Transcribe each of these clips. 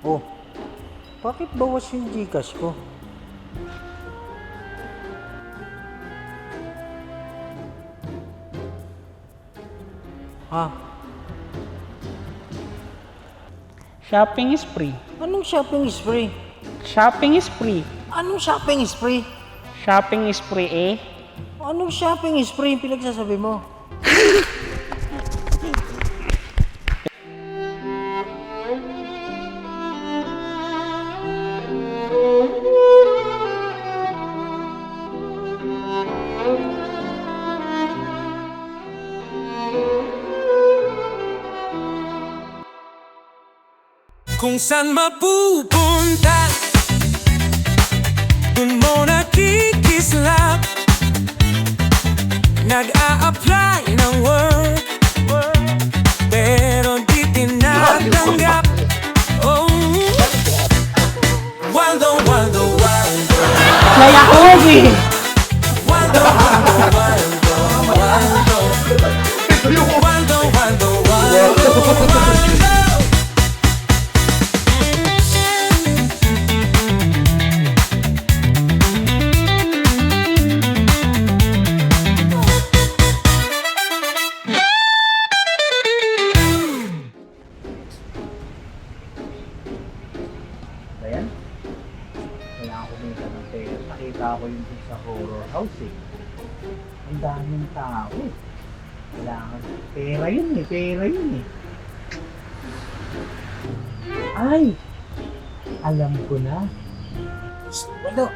Oh, bakit bawas yung Gcash ko? Ha? Shopping is free. Anong shopping is free? Shopping is free. Anong shopping is free? Shopping is free eh. Anong shopping is free? Pinagsasabi mo. Kung saan mapupunta, dun mo nakikislap. Nag-a-apply ng work, pero di tinatanggap. Oh, Waldo, Waldo, Waldo, Kaya ko eh. Waldo, Waldo, Waldo, Waldo, Waldo, Waldo, Waldo. Ayan. Kailangan kumita ng pera. Nakita ko yun dun sa horror house eh. Ang daming tao eh. Kailangan. Pera yun eh. Pera yun eh. Ay! Alam ko na. Wala.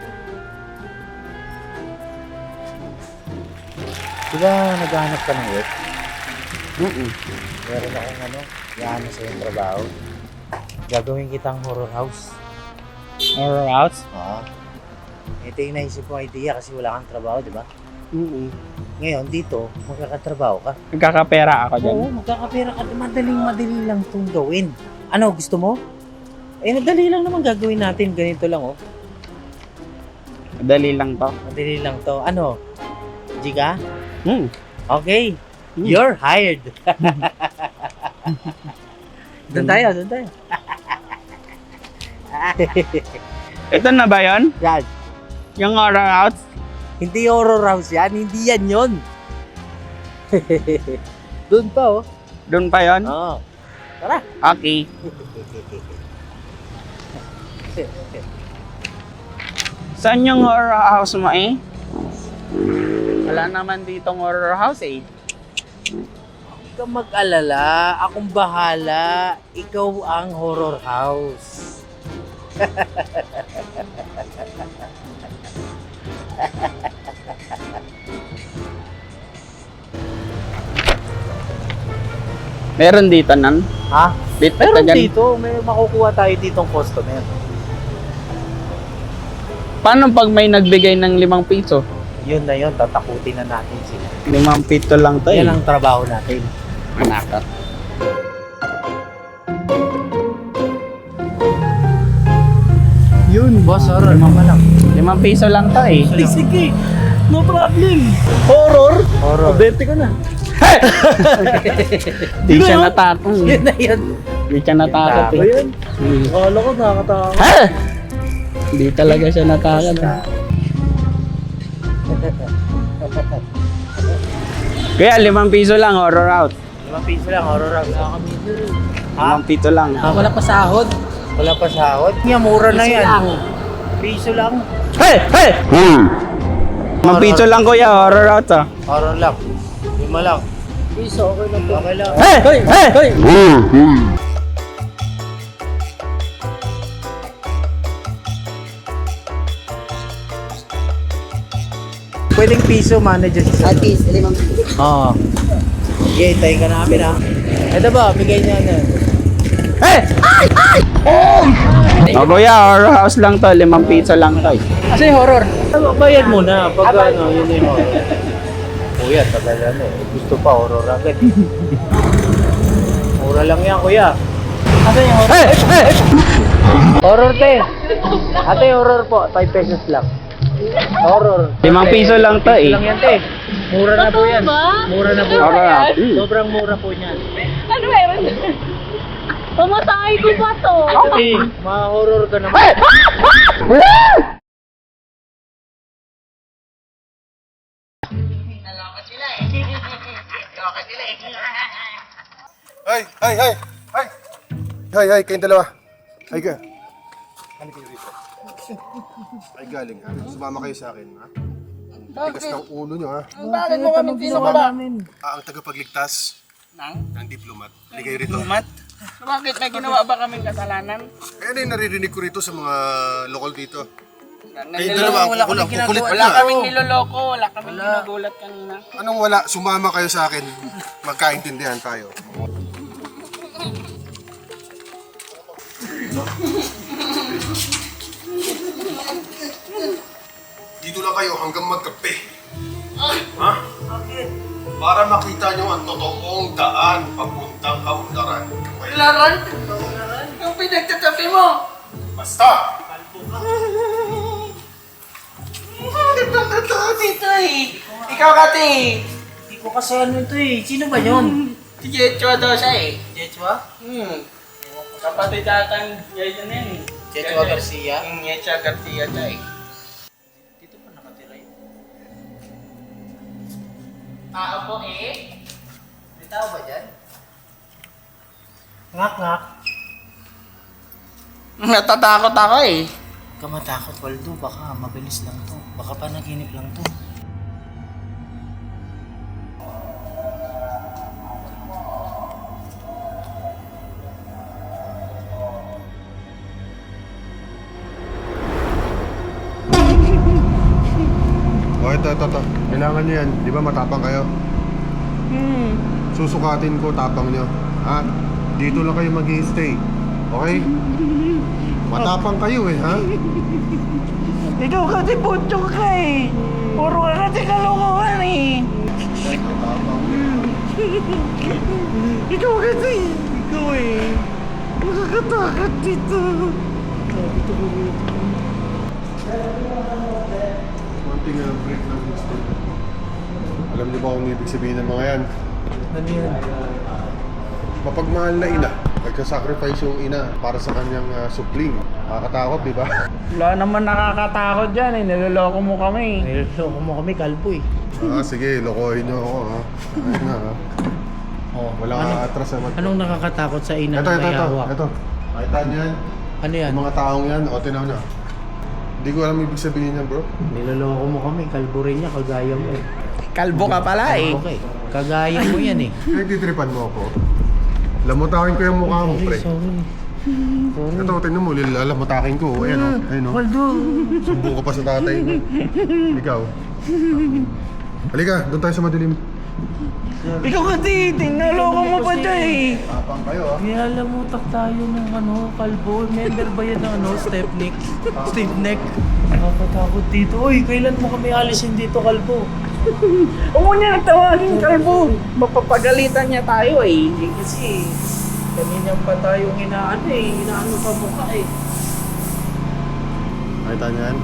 Diba naghahanap ka ng work? Meron akong hinahanap sa yung trabaho. Gagawin kitang horror house. Horror house? Oo. Ito yung naisip kong idea kasi wala kang trabaho, di ba? Ngayon, dito, magkakatrabaho ka. Nagkakapera ako dyan. Oo, magkakapera ka. Madaling-madali lang itong gawin. Ano, gusto mo? Eh, madali lang naman gagawin natin. Ganito lang, oh. Dali lang to. Madali lang to. Ano? Jika? Hmm. Okay. You're hired. Doon tayo, doon tayo. Ito na ba yun? Yan. Yung horror house? Hindi horror house yan. Hindi yan yun. Doon pa, oh. Doon pa yun? Oo. Tara. Okay. Saan yung horror house mo eh? Wala naman ditong horror house eh. Huwag kang mag-alala. Akong bahala. Ikaw ang horror house. Meron dito nan? Ha? Dito Meron dyan. dito. May makukuha tayo ditong customer. Paano pag may nagbigay ng 5 piso? Yun na yun. Tatakutin na natin sila. 5 piso lang to eh. Yan ang trabaho natin. Anak. Yun. Boss, horror. Mama lang. 5 piso lang to eh. Sige. No problem. Horror? Horror. Abete ka na. Di siya natakot. Yun na yun. Di siya natakot eh. Yun. Akala ko nakakatakot. Di talaga siya natakot. Kaya 5 piso lang horror out. 5 piso lang, horror house. 5 piso lang. Wala pa sahod. Wala pa sahod? Nga, mura na yan. Piso lang. Hey! Hey! 5 piso lang kuya, horror out ah. Horror lang. 5 lang. Piso, okay lang po. Okay lang. Hey! Hey! Hey! Pwedeng piso, manager sa At least, 5 Oo. Okay, tayo ka namin ha. Ito ba, bigay niya na. Hey! Oh kuya, horror house lang to, 5 piso lang to eh. Kasi horror. Bayad muna pag yun yung horror. Kuya, tagal ano eh. Gusto pa horror agad. Mura lang yan, kuya. Ate yung horror. Hey! Hey! Horror te. Ate, horror po. 5 pesos lang. Horror. 5 piso lang to eh. Lang yan te. Mura na po yan. Mura na po. Horror out. Sobrang mura po niyan. Ano meron? Pamasahe ko ba to? Okay. Ma-horror ka naman. Ay! Hay, kayong dalawa. Ay ka. Ano kayo rito? Ay galing ha. Sumama kayo sa akin ha. Ang tigas ng ulo nyo ha. Bakit mo kami tinawala? Ang tagapagligtas ng diplomat. Hindi kayo rito. Mat? Bakit may ginawa ba kaming kasalanan? Kaya na naririnig ko rito sa mga lokal dito. Kayong Niloloko, dalawa, ang kukulit Wala na. kaming niloloko, wala kaming ginugulat kanina. Anong wala? Sumama kayo sa akin. Magkaintindihan tayo. Dito lang kayo hanggang magkape. Ha? Para makita nyo ang totoong daan papuntang kaunlaran. Okay? Laran? Yung pinagtatabi mo? Basta! Dito eh. Ikaw kati. Hindi ko kasi ano ito eh. Sino ba yun? Si Jechua daw siya eh. Jechua? Kapatid atang yun eh. Jechua Garcia? Jechua Garcia siya eh. Dito pa nakatira yun. Tao po eh. May tao ba dyan? Ngak. Natatakot ako eh. Huwag ka matakot, Waldo. Baka mabilis lang to. Baka panaginip lang to. O ito. Kailangan nyo yan. Di ba matapang kayo? Susukatin ko tapang nyo. Ha? Dito lang kayo mag-i-stay. Okay? Matapang kayo eh, ha? Ikaw kasi putyok ka eh. Puro ka kasi kalokohan eh. Ikaw kasi. Ikaw eh. Nakakatakot dito. Konting break lang gusto. Alam niyo ba kung ibig sabihin ng mga yan? Ano yan? Mapagmahal na ina. Nagsasacrifice yung ina para sa kanyang supling. Nakakatakot, di ba? Wala naman nakakatakot dyan eh. Niloloko mo kami. Niloloko mo kami, kalbo eh. Sige, lokohin niyo ako, ha? Ayun na, ha? Oh, Wala kang atras naman. Anong nakakatakot sa ina? Ito. May hawak? Ito. Makita niyo yan? Ano yan? Yung mga taong yan, o tinaw niyo. Hindi ko alam ibig sabihin niyan, bro. Niloloko mo kami, kalbo rin niya, kagaya mo eh. Kalbo ka pala eh. Okay, kagaya mo yan eh. Nagtitripan mo ako. Lamutakin ko yung mukha mo, pre. Sorry. Ito, tingnan mo, lamutakin ko. Ayan, o. Ayun, o. Waldo! Sumbong ka pa sa tatay mo. Ikaw. Halika, doon tayo sa madilim. Ikaw kasi. Tinaloko mo pa dyan eh. Tapang kayo, ha? Nilalamutak tayo ng kalbo. Member ba yan ng Steve Neck? Nakakatakot dito. Uy, kailan mo kami alisin dito, kalbo? Huwag mo niya tawagin kalbo. Mapapagalitan niya tayo eh. Kasi kanina pa tayong inaano pa mukha eh. Nakita niyo yan?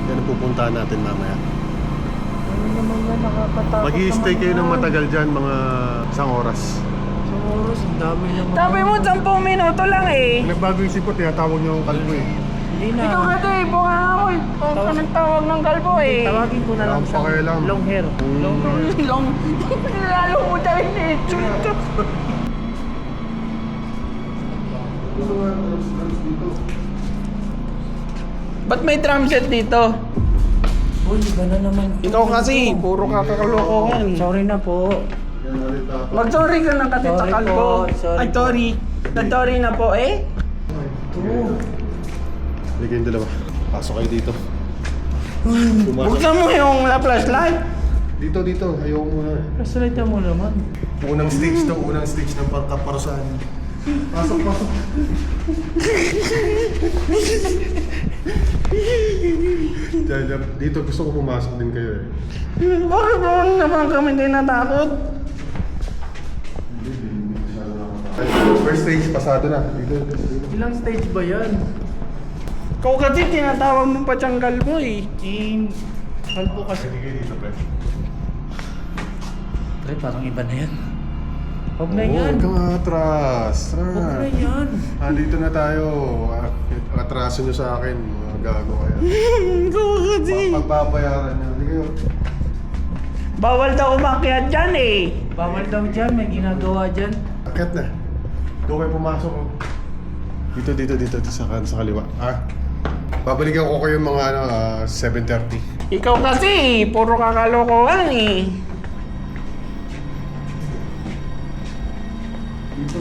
Yan ang pupuntahan natin mamaya. Ano naman yan, nakakatakot Mag-i-stay naman kayo ng yan. matagal dyan, mga isang oras. Sa oras, ang dami naman. Sabi mo 10 minuto lang eh. Nagbago yung sipot, tinatawag niyo yung kalbo eh. Hindi na. Ikaw kasi. Bunga ako eh. Huwag ka nagtawag ng kalbo eh. Tawagin ko na lang Wala akong pakialam. long hair. Long hair. Long. Lalo mo dahil eh. Ba't may drum set dito? Uy, iba na naman. Ikaw kasi, puro kakalokohan. Sorry na po. Mag-sorry ka na kasi sa Sorry kalbo. po, sorry Ay, sorry. Nag-sorry na po eh. Halika yung dalawa. Pasok kayo dito. Buksan mo yung flashlight. Dito. Ayaw muna. Kasalita mo naman. Unang stage ng pagkaparusahan. Pasok. Diyan. Dito gusto ko pumasok din kayo eh. Bakit mo naman kami tinatakot? First stage, pasado na. Dito. Ilang stage ba yan? Ikaw kasi tinatawag mo pa siyang kalbo eh. Kalbo kasi. Sige dito, pre. Pre, parang iba na yan. Huwag na yan. Huwag kang atras. Huwag na yan. Dito na tayo. Atraso nyo sa akin. Mga gago kaya. Pagbabayaran nyo. Hindi kayo. Bawal daw umakyat dyan eh. Bawal daw dyan, may ginagawa dyan. Akit na. Doon kayo pumasok. Dito. Sa kaliwa. Babalikan ko kayo mga 7:30. Ikaw kasi, puro kakalokohan eh. Dito.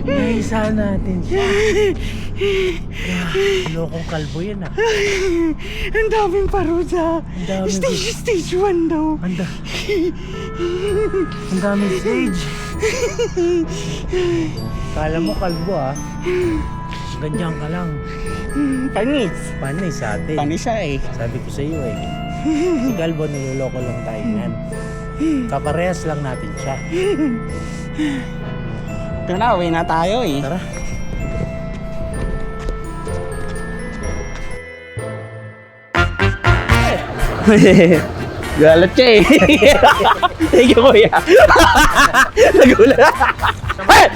Naisa natin siya. Lokong kalbo yan ah. Ang daming parusa. Ang daming Stage 1 daw. Ang daming stage. Kala mo kalbo ah. Ganyan ka lang. Panis. Panay sa atin. Panis siya eh. Sabi ko sa iyo eh. Si Kalbo niloloko lang tayo yan. Kaparehas lang natin siya. Ito na, uwi na tayo eh. Tara. Galat siya eh. Thank you, kuya. Nagulat. Hey!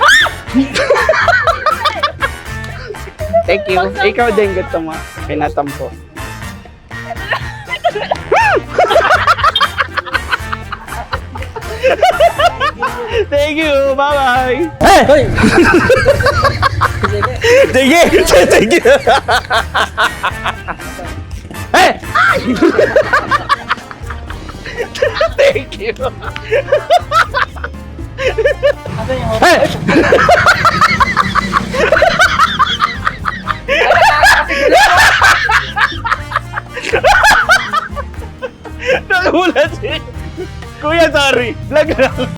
Thank you. Ikaw din gusto mo. Pinatampo. Thank you. Bye-bye. Hey! Sige. Thank you. Hey! Thank you. Hey! Nagulat siya. Kuya, sorry. Lag lang.